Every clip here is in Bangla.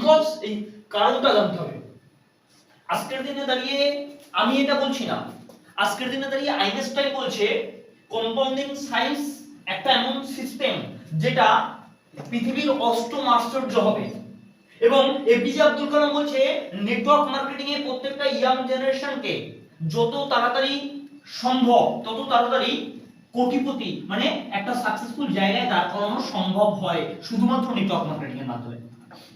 বিকজ এই কারণটা জানতে হবে। আজকের দিনে দাঁড়িয়ে আমি এটা বলছি না, আজকের দিনে দাঁড়িয়ে আইনস্টাইন বলছে কম্পাউন্ডিং সায়েন্স একটা এমন সিস্টেম যেটা পৃথিবীর অষ্টম আশ্চর্য হবে। এবং এপিজে আব্দুল কালাম বলছে নেটওয়ার্ক মার্কেটিং এর প্রত্যেকটা ইয়াং জেনারেশনকে যত তাড়াতাড়ি সম্ভব তত তাড়াতাড়ি কোটিপতি মানে একটা সাকসেসফুল জায়গায় দাঁড় করানো সম্ভব হয় শুধুমাত্র নেটওয়ার্ক মার্কেটিং এর মাধ্যমে।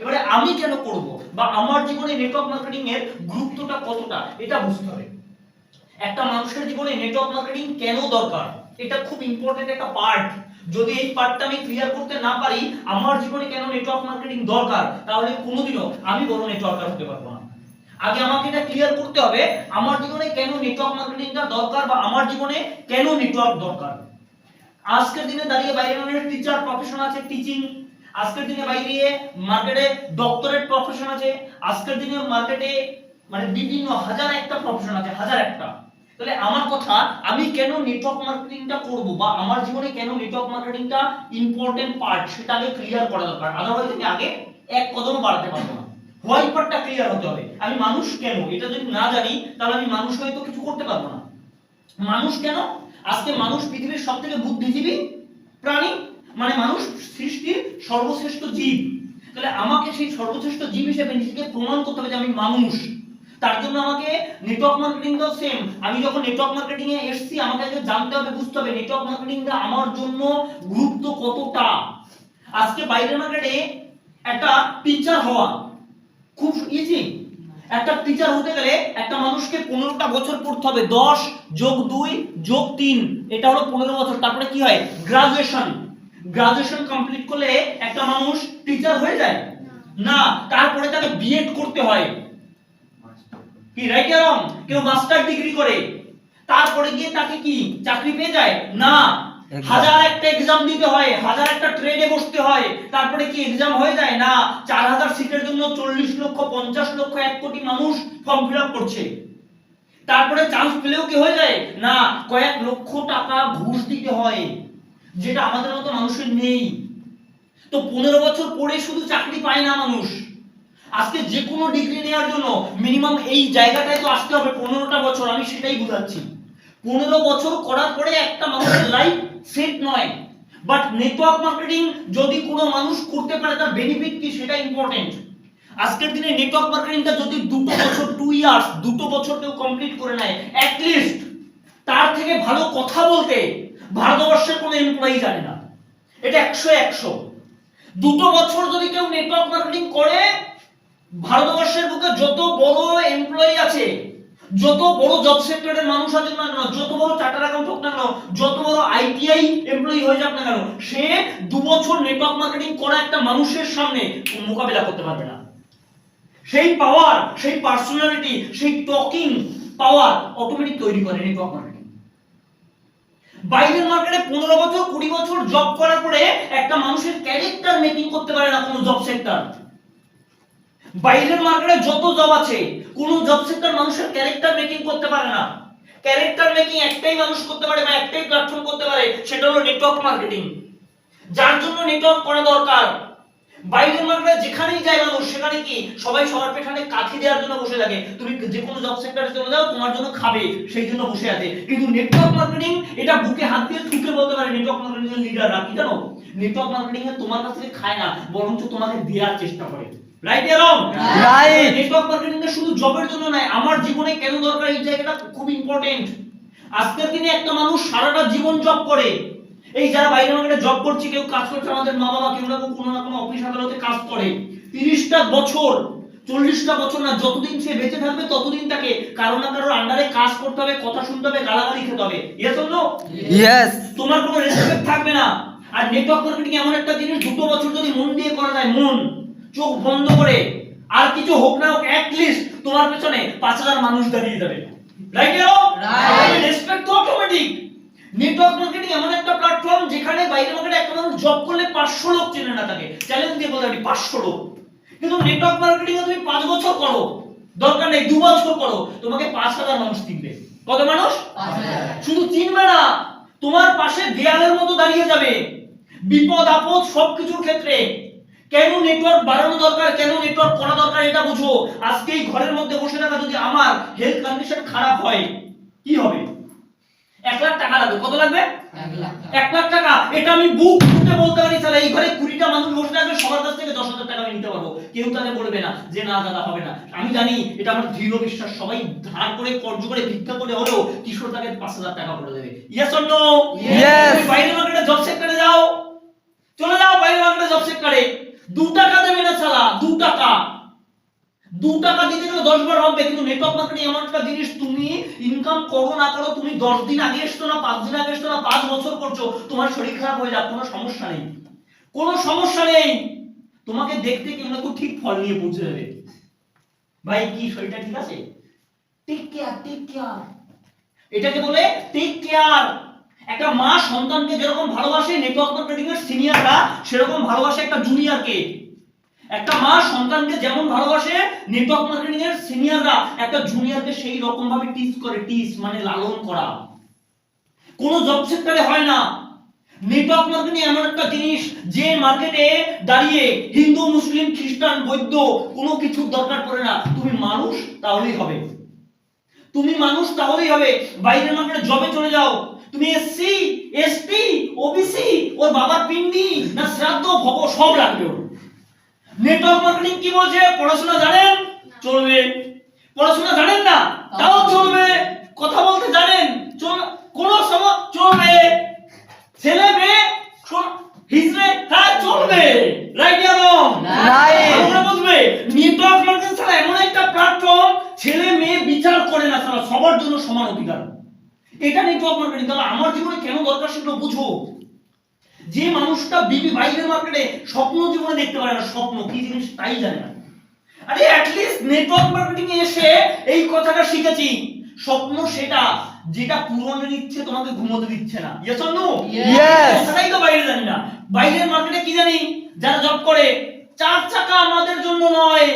এবারে আমি কেন করব বা আমার জীবনে নেটওয়ার্ক মার্কেটিং এর গুরুত্বটা কতটা এটা বুঝতে হবে। একটা মানুষের জীবনে নেটওয়ার্ক মার্কেটিং কেন দরকার এটা খুব ইম্পর্টেন্ট একটা পার্ট। যদি এই পার্টটা আমি ক্লিয়ার করতে না পারি আমার জীবনে কেন নেটওয়ার্ক মার্কেটিং দরকার, তাহলে কোনোদিনও আমি বড় নেটওয়ার্কার হতে পারবো না। আগে আমাকে এটা ক্লিয়ার করতে হবে আমার জীবনে কেন নেটওয়ার্ক মার্কেটিংটা দরকার বা আমার জীবনে কেন নেটওয়ার্ক দরকার। আজকের দিনে দাঁড়িয়ে বাইরে অনেক টিচার প্রফেশন আছে, টিচিং। আজকের দিনে বাইরে মার্কেটে ডক্টরেট প্রফেশন আছে। আজকের দিনে মার্কেটে মানে বিভিন্ন হাজার একটা প্রফেশন আছে, হাজার একটা। তাহলে আমার কথা, আমি কেন নেটওয়ার্ক মার্কেটিংটা করব বা আমার জীবনে কেন নেটওয়ার্ক মার্কেটিংটা ইম্পর্টেন্ট পার্ট সেটা আগে ক্লিয়ার করা দরকার। আদারওয়াইজ আমি আগে এক কদমও বাড়াতে পারবো না। হোয়াই পার্টটা ক্লিয়ার হতে হবে। আমি মানুষ কেন এটা যদি না জানি তাহলে আমি মানুষ হয়তো কিছু করতে পারবো না। মানুষ কেন? আজকে মানুষ পৃথিবীর সবথেকে বুদ্ধিজীবী প্রাণী, মানে মানুষ সৃষ্টির সর্বশ্রেষ্ঠ জীব। তাহলে আমাকে সেই সর্বশ্রেষ্ঠ জীব হিসেবে নিজেকে প্রমাণ করতে হবে যে আমি মানুষ। তার জন্য আমাকে নেটওয়ার্ক মার্কেটিংটাও সেম। আমি যখন নেটওয়ার্ক মার্কেটিং এ এসেছি আমাকে আগে জানতে হবে, বুঝতে হবে নেটওয়ার্ক মার্কেটিংটা আমার জন্য গুরুত্ব কতটা। আজকে বাইরের মার্কেটে একটা টিচার হওয়া খুব ইজি। একটা টিচার হতে গেলে একটা মানুষকে 15টা বছর পড়তে হবে। 10 যোগ 2 যোগ 3 এটা হলো 15 বছর। তারপরে কি হয়? গ্রাজুয়েশন। গ্রাজুয়েশন কমপ্লিট করলে একটা মানুষ টিচার হয়ে যায় না, তারপরে তাকে বিএড করতে হয়। কি রাইট অর রং? কেউ মাস্টার ডিগ্রি করে, তারপরে গিয়ে তাকে কি চাকরি পেয়ে যায় না, হাজার একটা এক্সাম দিতে হয়, হাজার একটা ট্রেডে বসতে হয়, তারপরে কি এক্সাম হয়ে যায় না। 4000 সিটের জন্য 40 লক্ষ 50 লক্ষ 1 কোটি মানুষ ফর্ম ফিল আপ করছে, তারপরে চান্স পেলেও কি হয়ে যায় না, কয়েক লক্ষ টাকা ঘুষ দিতে হয়, যেটা আমাদের মতো মানুষের নেই। তো 15 বছর পড়ে শুধু চাকরি পায় না মানুষ। আজকে যে কোনো ডিগ্রি নেওয়ার জন্য মিনিমাম এই জায়গাটায় তো আসতে হবে 15টা বছর। আমি সেটাই বুঝাচ্ছি। 15 বছর করার পরে একটা মানুষের লাইফ সেট নয়। বাট নেটওয়ার্ক মার্কেটিং যদি কোনো মানুষ করতে পারে তার বেনিফিট কি সেটা ইম্পর্টেন্ট। আজকের দিনে নেটওয়ার্ক মার্কেটিংটা যদি 2 বছর 2 ইয়ার্স 2 বছর কেউ কমপ্লিট করে নেয় অ্যাট লিস্ট, তার থেকে ভালো কথা বলতে ভারতবর্ষের কোনো এমপ্লয়ি জানে না। এটা 100 2 বছর যদি কেউ নেটওয়ার্ক মার্কেটিং করে, ভারতবর্ষের বুকে যত বড় এমপ্লয়ি আছে, যত বড় জব সেক্টরের মানুষ আছে না কেন, যত বড় চার্টার অ্যাকাউন্ট হোক না কেন, যত বড় আইটিআই এমপ্লয়ি হয়ে যাক না কেন, সে 2 বছর নেটওয়ার্ক মার্কেটিং করা একটা মানুষের সামনে মোকাবেলা করতে পারবে না। সেই পাওয়ার, সেই পার্সোনালিটি, সেই টকিং পাওয়ার অটোমেটিক তৈরি করে নেটওয়ার্ক মার্কেটিং। বাইরের মার্কেটে 15 বছর 20 বছর জব করার পরে একটা মানুষের ক্যারেক্টার মেকিং করতে পারে না কোনো জব সেক্টর। বাইরের মার্কেটে যত জব আছে কোন জব সেক্টর মানুষের ক্যারেক্টার মেকিং করতে পারে না। ক্যারেক্টার মেকিং একটাই মানুষ করতে পারে বা একটাই প্ল্যাটফর্ম করতে পারে, সেটা হলো নেটওয়ার্ক মার্কেটিং। যার জন্য নেটওয়ার্ক করা দরকার। বাইরের মার্কেটে যেখানেই যায় মানুষ সেখানে কি সবাই সবার পেছনে কাঠি দেওয়ার জন্য বসে থাকে। তুমি যে কোনো জব সেক্টরে চলে যাও তোমার জন্য খাবে সেই জন্য বসে আছে। কিন্তু নেটওয়ার্ক মার্কেটিং এটা বুকে হাত দিয়ে ঠুকে বলতে পারে নেটওয়ার্ক মার্কেটিং এর লিডাররা কি জানো, নেটওয়ার্ক মার্কেটিং এ তোমার কাছ থেকে খায় না, বরঞ্চ তোমাকে দেওয়ার চেষ্টা করে। রাইট এর রং? রাইট। নেটওয়ার্ক মার্কেটিং টা শুধু জবের জন্য নয়, আমার জীবনে কেন দরকার এই জায়গাটা খুব ইম্পর্টেন্ট। আজকের দিনে একটা মানুষ সারাটা জীবন জব করে, এই যারা বাইরে মার্কেটে জব করছে, কেউ কাজ করছে আমাদের মা বাবা, কেউ না কোনো না কোনো অফিস আদালতে কাজ করে 30টা বছর 40টা বছর না, যতদিন সে বেঁচে থাকবে ততদিন তাকে কারো না কারোর আন্ডারে কাজ করতে হবে, কথা শুনতে হবে, গালাগালি খেতে হবে। Yes or no? ইয়েস। তোমার কোনো রেসপেক্ট থাকবে না। আর নেটওয়ার্ক মার্কেটিং এমন একটা জিনিস 2 বছর যদি মন দিয়ে করা যায়, মন চোখ বন্ধ করে, আর কিছু হোক না হোক অ্যাট লিস্ট তোমার পেছনে 5000 মানুষ দাঁড়িয়ে যাবে। রাইট এর রং? রাইট। রেসপেক্ট তো অটোমেটিক। নেটওয়ার্ক মার্কেটিং এমন একটা প্ল্যাটফর্ম যেখানে বাইরে মার্কেটে একটা মানুষ জব করলে 500 লোক চেনে না তাকে, চ্যালেঞ্জ দিয়ে বলতে পারি 500 লোক। কিন্তু নেটওয়ার্ক মার্কেটিং এ তুমি 5 বছর করো, দরকার নেই 2 বছর করো, তোমাকে 5000 মানুষ চিনবে। কত মানুষ? 5000। শুধু চিনবে না, তোমার পাশে দেয়ালের মতো দাঁড়িয়ে যাবে বিপদ আপদ সবকিছুর ক্ষেত্রে। কেন নেটওয়ার্ক বাড়ানো দরকার, কেন নেটওয়ার্ক করা দরকার এটা বুঝো। আজকে এই ঘরের মধ্যে বসে থাকা যদি আমার হেলথ কন্ডিশন খারাপ হয় কি হবে? 1 লাখ টাকা লাগবে। কত লাগবে? 1 লাখ টাকা। এটা আমি বুক ফুটে বলতে পারি স্যার এই ঘরে 20টা মানুষ বসে থাকবে, সবার কাছ থেকে 10,000 টাকা আমি নিতে পারবো। কেউ তাকে বলবে না যে না দাদা হবে না। আমি জানি এটা আমার দৃঢ় বিশ্বাস, সবাই ধার করে কর্জ করে ভিক্ষা করে হলেও কিশোর তাকে 5,000 টাকা করে দেবে। Yes or no? Yes. বাইরে মার্কেটে জব সেক্টরে যাও, চলে যাও বাইরে মার্কেটে জব সেক্টরে, 2 টাকা দেবে না শালা, 2 টাকা। 2 টাকা দিতে গেলে 10 বার হবে। কিন্তু নেটওয়ার্ক মার্কেটিং এমন একটা জিনিস, তুমি ইনকাম করো না করো, তুমি 10 দিন আগে এসছো না 5 দিন আগে এসছো না 5 বছর করছো, তোমার শরীর খারাপ হয়ে যাক, কোনো সমস্যা নেই, কোনো সমস্যা নেই। তোমাকে দেখতে কেউ না কেউ ঠিক ফল নিয়ে পৌঁছে যাবে। ভাই কি শরীরটা ঠিক আছে? টেক কেয়ার, টেক কেয়ার, এটাকে বলে টেক কেয়ার। একটা মা সন্তানকে যেরকম ভালোবাসে নেটওয়ার্ক মার্কেটিং এর সিনিয়ররা সেরকম ভালোবাসে একটা জুনিয়রকে। একটা মা সন্তানকে যেমন ভালোবাসে নেটওয়ার্ক মার্কেটিং এর সিনিয়ররা একটা জুনিয়রকে সেই রকম ভাবে টিচ করে। টিচ মানে লালন করা। কোন জব সেক্টরে হয় না। নেটওয়ার্ক মার্কেটিং এমন একটা জিনিস যে মার্কেটে দাঁড়িয়ে হিন্দু মুসলিম খ্রিস্টান বৌদ্ধ কোনো কিছু দরকার পড়ে না। তুমি মানুষ তাহলেই হবে, তুমি মানুষ তাহলেই হবে। বাইরের মার্কেটে জবে চলে যাও, তুমি এসসি এসটি ওবিসি, ওর বাবার পিন্ডি না শ্রাদ্ধ ভব সব লাগবে ওর। নেটওয়ার্ক মার্কেটিং কি বলছে? পড়াশোনা জানেন চলবে, পড়াশোনা জানেন না তাও চলবে, কথা বলতে জানেন কোন সময় চলবে, ছেলে মেয়ে হিজড়ে হ্যাঁ চলবে, রাইট অর রং? আমরা বুঝবে নেটওয়ার্ক মার্কেটিং ছাড়া এমন একটা প্ল্যাটফর্ম ছেলে মেয়ে বিচার করে না, সারা সবার জন্য সমান অধিকার। এটা নেটওয়ার্ক মার্কেটিং। তাহলে আমার জীবনে কেন দরকার সেগুলো বুঝো। যে মানুষটা বাইরের মার্কেটে স্বপ্ন জীবনে দেখতে পারে না, স্বপ্ন কি জিনিস তাই জানে না, আরে অ্যাট লিস্ট নেটওয়ার্ক মার্কেটিং এ এসে এই কথাটা শিখেছি। স্বপ্ন সেটা যেটা পূরণের ইচ্ছে তোমাকে ঘুমোতে দিচ্ছে না। Yes or no? Yes. কথাটাই তো বাইরে জানি না। বাইরের মার্কেটে কি জানি, যারা জব করে 4 চাকা আমাদের জন্য নয়।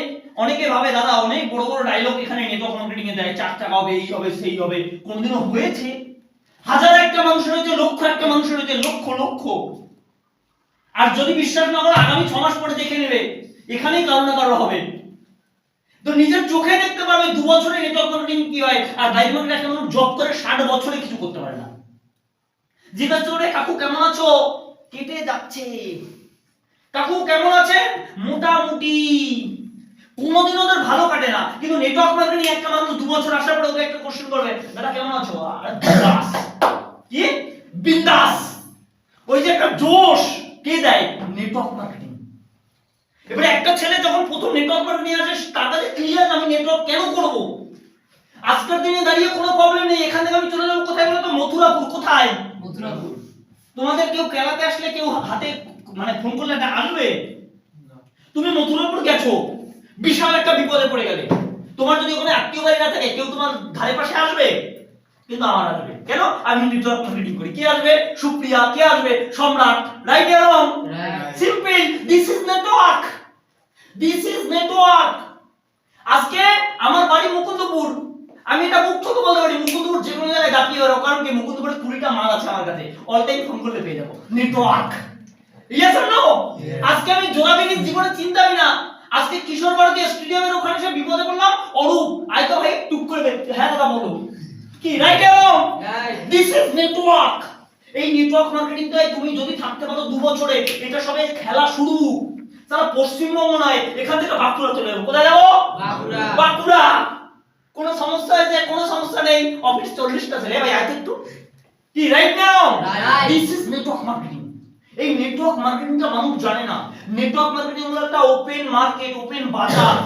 অনেকে ভাবে দাদা অনেক বড় বড় ডায়লগ এখানে নেটওয়ার্ক মার্কেটিং এ দেয়, 4 চাকা হবে, এই হবে সেই হবে। কোনদিনও হয়েছে? হাজার একটা মানুষের হয়েছে, লক্ষ একটা মানুষের হয়েছে, লক্ষ লক্ষ। আর যদি বিশ্বাস না করো আগামী 6 মাস পরে দেখে নেবে, এখানেই কারো না কারো হবে। তো নিজের চোখে দেখতে পাবে 2 বছরে নেটওয়ার্ক মার্কেটিং কি হয়। আর বাইরে মার্কেটে একটা মানুষ জব করে 60 বছরে কিছু করতে পারে না। জিজ্ঞাসা করে কাকু কেমন আছো, কেটে যাচ্ছে। কাকু কেমন আছে, মোটামুটি। কোনোদিন ওদের ভালো কাটে না। কিন্তু নেটওয়ার্ক মার্কেটিং একটা মানুষ 2 বছর আসার পরে ওকে একটা কোশ্চেন করবে, দাদা কেমন আছো, আর বিন্দাস। কি বিন্দাস? ওই যে একটা জোশ কে দেয়? Network marketing. এবারে একটা ছেলে যখন প্রথম নেটওয়ার্ক মার্কেটিং আসে তার কাছে ক্লিয়ার আমি নেটওয়ার্ক কেন করব। আজকের দিনে দাঁড়িয়ে কোনো প্রবলেম নেই। এখান থেকে আমি চলে যাবো কোথায় বলো তো? মথুরাপুর। কোথায়? মথুরাপুর। তোমাদের কেউ কেলাতে আসলে কেউ হাতে মানে ফোন করলে আসবে? তুমি মথুরাপুর গেছো, বিশাল একটা বিপদে পড়ে গেলে, তোমার যদি ওখানে আত্মীয় বাড়ি না থাকে কেউ তোমার ধারে পাশে আসবে? কিন্তু আমার আসবে। কেন? আমি নেটওয়ার্ক মার্কেটিং করি। কে আসবে? সুপ্রিয়া। কে আসবে? সম্রাট। Right or wrong? Simple. This is network, this is network. আজকে আমার বাড়ি মুকুন্দপুর, আমি এটা মুখ থেকে বলতে পারি মুকুন্দপুর যে কোনো জায়গায় দাপিয়ে বেরো, কারণ কি মুকুন্দপুরে 20টা মাল আছে আমার কাছে, অল টাইম ফোন করলে পেয়ে যাবো। নেটওয়ার্ক। Yes or no? আজকে আমি জোড়াবেগির জীবনে চিন্তাই না। আজকে কিশোর ভারতী স্টেডিয়ামের ওখানে সে বিপদে পড়লাম, অরূপ আয় তো ভাই টুক করে হ্যাঁ দাদা বলো কি, right or wrong? This is network. এই নেটওয়ার্ক মার্কেটিংটাই তুমি যদি থাকতে পারো 2 বছরে, এটা সবে খেলা শুরু। সারা পশ্চিমবঙ্গ নয়, এখান থেকে বাঁকুড়া চলে যাবো। কোথায় যাবো? বাঁকুড়া। বাঁকুড়া। কোনো সমস্যা হয়েছে? কোনো সমস্যা নেই। অফিস 40টা ছেলে ভাই আয় একটু কি, right now? This is network marketing. এই নেটওয়ার্ক মার্কেটিংটা মানুষ জানে না। নেটওয়ার্ক মার্কেটিং হলো একটা ওপেন মার্কেট, ওপেন বাজার।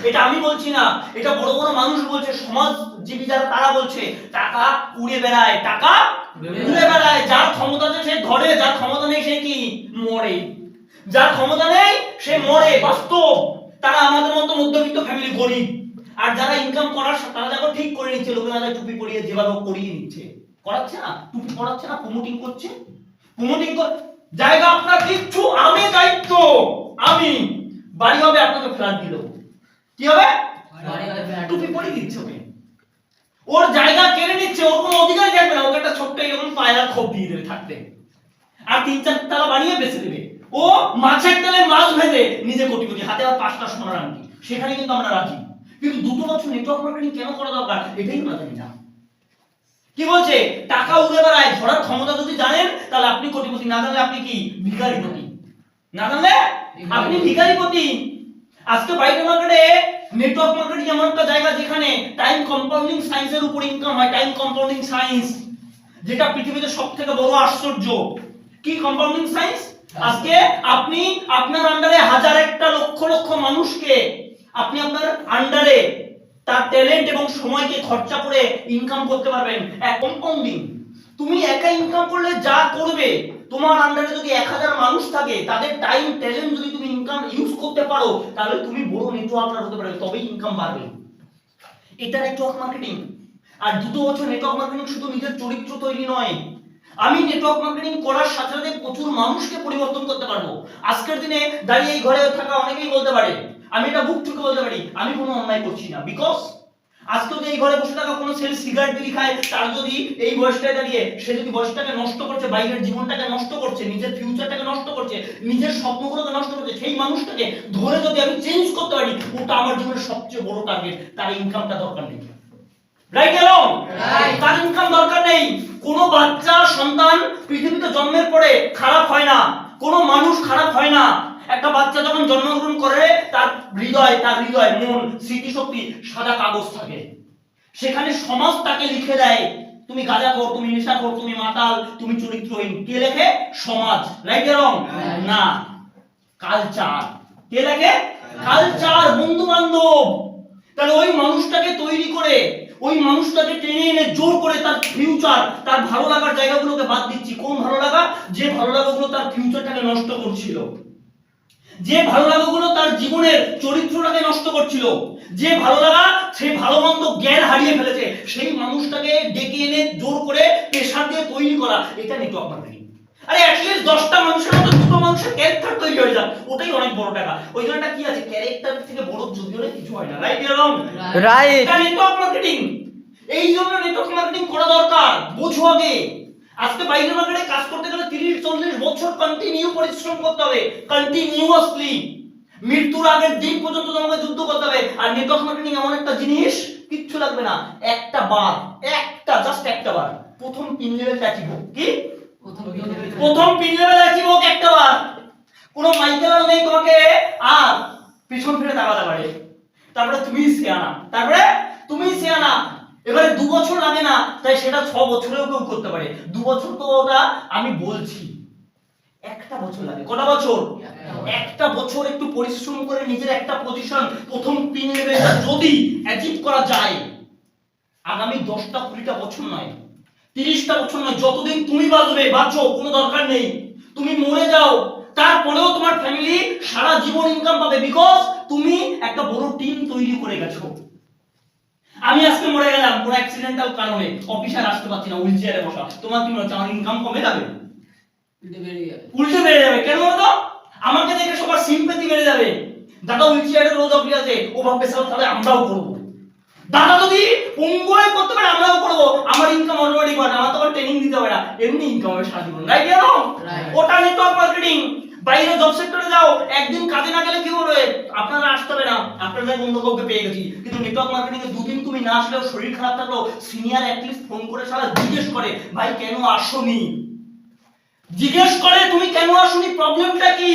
এটা আমি বলছি না, এটা বড় বড় মানুষ বলছে, সমাজজীবী যারা তারা বলছে। টাকা উড়ে বেড়ায়, টাকা উড়ে বেড়ায়। যার ক্ষমতা আছে সে ধরে, যার ক্ষমতা নেই সে কি মরে। যার ক্ষমতা নেই সে মরে, বাস্তব। তারা আমাদের মতো মধ্যবিত্ত ফ্যামিলি, গরিব। আর যারা ইনকাম করার তারা যখন ঠিক করে নিচ্ছে, লোকের মাথায় টুপি পরিয়ে যেভাবে করিয়ে নিচ্ছে, করাচ্ছে না, টুপি পরাচ্ছে না, প্রমোটিং করছে, প্রমোটিং জায়গা আপনার কিচ্ছু, আমি দায়িত্ব। আমি বাড়ি হবে আপনাকে ফ্ল্যাট দিল, কি হবে? টুপি পরিয়ে দিচ্ছে ওকে, ওর জায়গা কেড়ে নিচ্ছে, ওর কোনো অধিকার থাকবে না। ওকে একটা ছোট্ট এরকম পায়রার খোপ দিয়ে দেবে থাকতে, আর 3-4 তালা বানিয়ে বেঁচে দেবে। ও মাছের তেলে মাছ ভেজে নিজে কোটিপতি, হাতে আর 5টা সোনার আংটি, সেখানে কিন্তু আমরা রাজি। কিন্তু 2 বছর নেটওয়ার্ক মার্কেটিং কেন করা দরকার এটাই আমরা জানি না। কি বলছে? টাকা উড়ে বেড়ায় ধরার ক্ষমতা যদি জানেন তাহলে আপনি কোটিপতি, না জানলে আপনি কি ভিখারিপতি, না জানলে আপনি ভিখারিপতি। আজকে বাইরে মার্কেটে নেটওয়ার্ক মার্কেটিং এমন একটা জায়গা যেখানে টাইম কম্পাউন্ডিং সায়েন্সের উপর ইনকাম হয়। টাইম কম্পাউন্ডিং সায়েন্স যেটা পৃথিবীতে সবথেকে বড় আশ্চর্য। কি কম্পাউন্ডিং সায়েন্স? আজকে আপনি আপনার আন্ডারে হাজার একটা লক্ষ লক্ষ মানুষকে আপনি আপনার আন্ডারে তার ট্যালেন্ট এবং সময়কে খরচা করে ইনকাম করতে পারবেন। এক কম্পাউন্ডিং, তুমি একা ইনকাম করলে যা করবে, তোমার আন্ডারে যদি 1000 মানুষ থাকে, তাদের টাইম ট্যালেন্ট যদি তুমি ইনকাম ইউজ করতে পারো, তাহলে তুমি বড় নেটওয়ার্কার হতে পারবে, তবেই ইনকাম বাড়বে। এটা নেটওয়ার্ক মার্কেটিং। আর 2 বছর নেটওয়ার্ক মার্কেটিং শুধু নিজের চরিত্র তৈরি নয়, আমি নেটওয়ার্ক মার্কেটিং করার সাথে সাথে প্রচুর মানুষকে পরিবর্তন করতে পারবো। আজকের দিনে দাঁড়িয়ে এই ঘরে থাকা অনেকেই বলতে পারে, আমি এটা বুক ঠুকে বলতে পারি, আমি কোনো অন্যায় করছি না। বিকজ আজকে যদি এই ঘরে বসে থাকা কোনো ছেলে সিগারেট বিড়ি খায়, তার যদি এই বয়সটায় দাঁড়িয়ে সে যদি বয়সটাকে নষ্ট করছে, বাইরের জীবনটাকে নষ্ট করছে, নিজের ফিউচারটাকে নষ্ট করছে, নিজের স্বপ্নগুলোকে নষ্ট করছে, সেই মানুষটাকে ধরে যদি আমি চেঞ্জ করতে পারি, ওটা আমার জীবনের সবচেয়ে বড় টার্গেট। তার ইনকামটা দরকার নেই, রাইট এরং? তার ইনকাম দরকার নেই। কোনো বাচ্চা সন্তান পৃথিবীতে জন্মের পরে খারাপ হয় না, কোনো মানুষ খারাপ হয় না। একটা বাচ্চা যখন জন্মগ্রহণ করে, তার হৃদয় মন স্মৃতিশক্তি সাদা কাগজ থাকে, সেখানে সমাজ তাকে লিখে দেয়, তুমি গাঁজাখোর, তুমি নেশাখোর, তুমি মাতাল, তুমি চরিত্রহীন। কে লেখে? সমাজ, রাইট এরং? না, কালচার। কে লেখে? কালচার, বন্ধু বান্ধব। তাহলে ওই মানুষটাকে তৈরি করে, ওই মানুষটাকে টেনে এনে জোর করে তার ফিউচার, তার ভালো লাগার জায়গাগুলোকে বাদ দিচ্ছি। কোন ভালো লাগা? যে ভালো লাগাগুলো তার ফিউচারটাকে নষ্ট করছিল, যে ভালো লাগাগুলো তার জীবনের চরিত্রটাকে নষ্ট করছিল, যে ভালো লাগা সে ভালো মন্দ জ্ঞান হারিয়ে ফেলেছে, সেই মানুষটাকে ডেকে এনে জোর করে প্রেশার দিয়ে তৈরি করা, এটা নেটওয়ার্ক মার্কেটিং। আরে অ্যাটলিস্ট 10টা মানুষের মধ্যে 2টো মানুষের ক্যারেক্টার তৈরি হয়ে যায়, ওটাই অনেক বড় টাকা। ওই জন্যটা কি আছে, ক্যারেক্টার থেকে বড় যদিও কিছু হয় না, রাইট এরং? রাইট। এটা নেটওয়ার্ক মার্কেটিং। এই জন্য নেটওয়ার্ক মার্কেটিং করা দরকার, বুঝো আগে। আজকে বাইরে মার্কেটে কাজ করতে গেলে 30-40 বছর কন্টিনিউ পরিশ্রম করতে হবে, কন্টিনিউয়াসলি, মৃত্যুর আগের দিন পর্যন্ত তোমাকে যুদ্ধ করতে হবে। আর নেটওয়ার্ক মার্কেটিং এমন একটা জিনিস, কিচ্ছু লাগবে না, একটা বার, জাস্ট একটা বার প্রথম 3 লেভেলটা অ্যাচিভ হোক। কি? প্রথম 3 লেভেল অ্যাচিভ হোক একটা বার। কোনো মাইকেল নেই তোমাকে আর পিছন ফিরে তাকাতে পারে, তারপরে তুমি সিয়ানা। এবারে 2 বছর লাগে না, তাই সেটা 6 বছরেও কেউ করতে পারে। 2 বছর তো ওটা আমি বলছি, 1টা বছর লাগে। কটা বছর? 1টা বছর একটু পরিশ্রম করে নিজের একটা পজিশন প্রথম 3 লেভেলটা যদি অ্যাচিভ করা যায়, আগামী 10টা 20টা বছর নয়, 30টা বছর নয়, যতদিন তুমি বাঁচো কোনো দরকার নেই। তুমি মরে যাও, তারপরেও তোমার ফ্যামিলি সারা জীবন ইনকাম পাবে, বিকজ তুমি একটা বড় টিম তৈরি করে গেছো। আমি আজকে মরে গেলাম কোনো অ্যাক্সিডেন্টাল কারণে, অফিসে আসতে পারছি না, হুইল চেয়ারে বসা, তোমার কি মনে হচ্ছে আমার ইনকাম কমে যাবে? উল্টে বেড়ে যাবে। কেন বলতো? আমাকে দেখে সবার সিম্পেথি বেড়ে যাবে। দাদা হুইল চেয়ারে রোজ অফিস আছে, ও ভাববে স্যার তাহলে আমরাও করব। দাদা যদি পঙ্গুয়ে করতে পারে আমরাও করব, আমার ইনকাম অলরেডি বাড়ে, আমার তো ট্রেনিং দিতে হবে না, এমনি ইনকাম হবে সারা জীবন, রাইট এরং? ওটা নেটওয়ার্ক মার্কেটিং। বাইরে জব সেক্টরে যাও, একদিন কাজে না গেলে কি হবে? আপনারা আসতে হবে না, আপনাদের বন্ধু কাউকে পেয়ে গেছি। কিন্তু নেটওয়ার্ক মার্কেটিং এ 2 দিন তুমি না আসলেও, শরীর খারাপ থাকলেও, সিনিয়র অ্যাটলিস্ট ফোন করে সারা জিজ্ঞেস করে, ভাই কেন আসোনি? জিজ্ঞেস করে তুমি কেন আসোনি, প্রবলেমটা কি?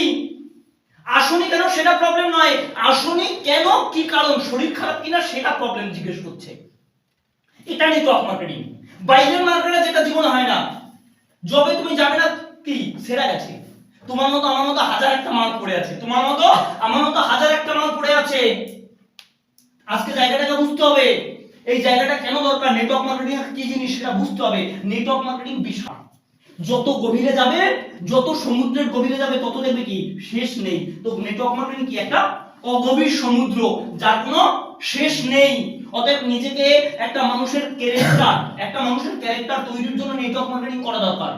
আসোনি কেন সেটা প্রবলেম নয়, আসোনি কেন, কি কারণ, শরীর খারাপ কিনা সেটা প্রবলেম জিজ্ঞেস করছে। এটা নেটওয়ার্ক মার্কেটিং। বাইরের মার্কেটে যেটা জীবনে হয় না, জবে তুমি যাবে না, কি সেরা গেছে, তোমার মতো আমার মতো হাজার একটা মাল পড়ে আছে, তোমার মতো আমার মতো হাজার একটা মাল পড়ে আছে। আজকে জায়গাটাকে বুঝতে হবে, এই জায়গাটা কেন দরকার, নেটওয়ার্ক মার্কেটিং কি জিনিস সেটা বুঝতে হবে। নেটওয়ার্ক মার্কেটিং বিশাল, যত গভীরে যাবে, যত সমুদ্রের গভীরে যাবে, তত দেখবে কি শেষ নেই। তো নেটওয়ার্ক মার্কেটিং কি একটা অগভীর সমুদ্র, যার কোনো শেষ নেই। অতএব নিজেকে একটা মানুষের ক্যারেক্টার তৈরির জন্য নেটওয়ার্ক মার্কেটিং করা দরকার।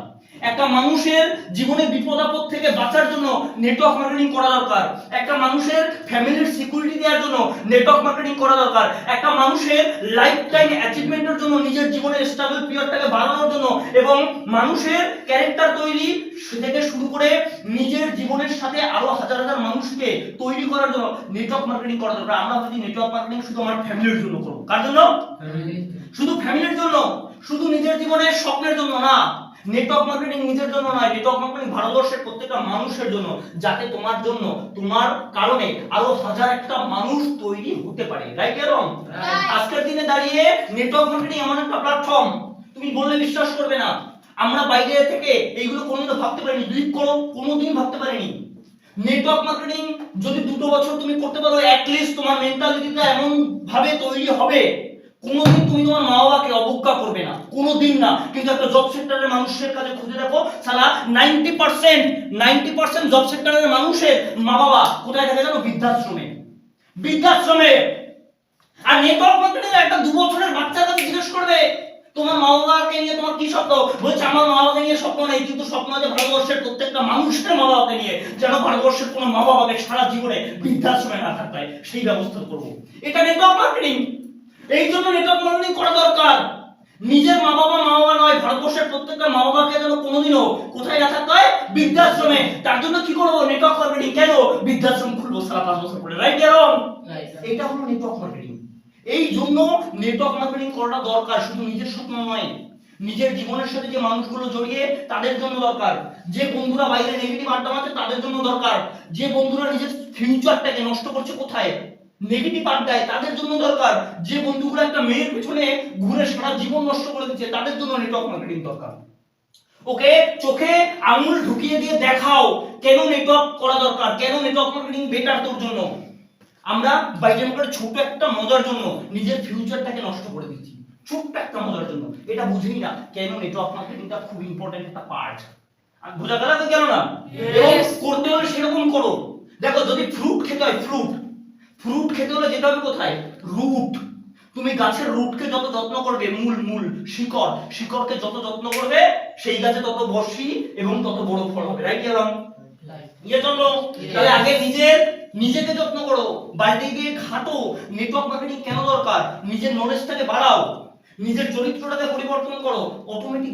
একটা মানুষের জীবনে বিপদ আপদ থেকে বাঁচার জন্য নেটওয়ার্ক মার্কেটিং করা দরকার। একটা মানুষের ফ্যামিলির সিকিউরিটি দেওয়ার জন্য নেটওয়ার্ক মার্কেটিং করা দরকার। একটা মানুষের লাইফ টাইম অ্যাচিভমেন্টের জন্য, নিজের জীবনের স্ট্রাগল পিরিয়ডটাকে বাড়ানোর জন্য এবং মানুষের ক্যারেক্টার তৈরি থেকে শুরু করে নিজের জীবনের সাথে আরো হাজার হাজার মানুষকে তৈরি করার জন্য নেটওয়ার্ক মার্কেটিং করা দরকার। আমরা ভাবি নেটওয়ার্ক মার্কেটিং শুধু আমার ফ্যামিলির জন্য করব। কার জন্য? শুধু ফ্যামিলির জন্য, শুধু নিজের জীবনের স্বপ্নের জন্য না। নেটওয়ার্ক মার্কেটিং নিজের জন্য নয়, নেটওয়ার্ক মার্কেটিং ভারতবর্ষের প্রত্যেকটা মানুষের জন্য, যাতে তোমার জন্য, তোমার কারণে আরো হাজার একটা মানুষ তৈরি হতে পারে। রাইট এরকম? আজকের দিনে দাঁড়িয়ে নেটওয়ার্ক মার্কেটিং এমন একটা প্ল্যাটফর্ম, তুমি বললে বিশ্বাস করবে না, আমরা বাইরে থেকে এইগুলো কোনোদিনও ভাবতে পারিনি। বিলিভ করো, কোনোদিন ভাবতে পারিনি। নেটওয়ার্ক মার্কেটিং যদি 2 বছর তুমি করতে পারো, অ্যাট লিস্ট তোমার মেন্টালিটিটা এমন ভাবে তৈরি হবে, কোনোদিন তুমি তোমার মা বাবাকে অবজ্ঞা করবে না, কোনোদিন না। কিন্তু একটা জব সেক্টরের মানুষের কাছে খুঁজে দেখো, সালা 90% জব সেক্টরের মানুষের মা বাবা কোথায় থাকে জানো? বৃদ্ধাশ্রমে। বৃদ্ধাশ্রমে। আর নেটওয়ার্ক মার্কেটিং একটা 2 বছরের বাচ্চাকে জিজ্ঞেস করবে তোমার মা বাবাকে নিয়ে তোমার কি স্বপ্ন, বলছে আমার মা বাবাকে নিয়ে স্বপ্ন নেই, কিন্তু স্বপ্ন আছে ভারতবর্ষের প্রত্যেকটা মানুষের মা বাবাকে নিয়ে, যেন ভারতবর্ষের কোনো মা বাবাকে সারা জীবনে বৃদ্ধাশ্রমে না থাকতে হয়, সেই ব্যবস্থা করব। এটা নেটওয়ার্ক মার্কেটিং। এই জন্য নেটওয়ার্ক মার্কেটিং করা দরকার। নিজের মা বাবা নয়, ভারতবর্ষের প্রত্যেকটা মা বাবাকে যেন কোনোদিনও কোথায় না থাকতে হয়? বৃদ্ধাশ্রমে। তার জন্য কি করব? Network marketing. কেন? বৃদ্ধাশ্রম খুলবো সারা 5 বছর পরে। রাইট এরকম? এটা হলো নেটওয়ার্ক মার্কেটিং। এই জন্য নেটওয়ার্ক মার্কেটিং করাটা দরকার, শুধু নিজের স্বপ্ন নয়, নিজের জীবনের সাথে যে মানুষগুলো জড়িয়ে তাদের জন্য দরকার। যে বন্ধুরা বাইরে নেগেটিভ আড্ডা মারছে তাদের জন্য দরকার। যে বন্ধুরা নিজের ফিউচারটাকে নষ্ট করছে কোথায়? নেগেটিভ আড্ডায়, তাদের জন্য দরকার। যে বন্ধুগুলো একটা মেয়ের পিছনে ঘুরে সারা জীবন নষ্ট করে দিচ্ছে, তাদের জন্য নেটওয়ার্ক মার্কেটিং দরকার। ওকে, চোখে আঙুল ঢুকিয়ে দিয়ে দেখাও কেন নেটওয়ার্ক করা দরকার, কেন নেটওয়ার্ক মার্কেটিং বেটার তোর জন্য। আমরা বাইরে ছোট একটা মজার জন্য নিজের ফিউচারটাকে নষ্ট করে দিচ্ছি, ছোট্ট একটা মজার জন্য। এটা বুঝেই না কেন নেটওয়ার্ক মার্কেটিংটা খুব ইম্পর্টেন্ট একটা পার্ট। আর বোঝা গেল তো কেন না? এবং করতে হলে সেরকম করো। দেখো, যদি ফ্রুট খেতে হয়, ফ্রুট খেতে হলে যেতে হবে কোথায়? রুট। তুমি গাছের রুটকে যত যত্ন করবে, মূল শিকড়কে যত যত্ন করবে, সেই গাছে তত বর্ষি এবং তত বড় ফল হবে। রাইট কি রং? জন্য তাহলে আগে নিজেকে যত্ন করো, বাইরে গিয়ে খাটো। নেটওয়ার্ক মার্কেটিং কেন দরকার? নিজের নলেজটাকে বাড়াও, নিজের চরিত্রটাকে পরিবর্তন করো, অটোমেটিক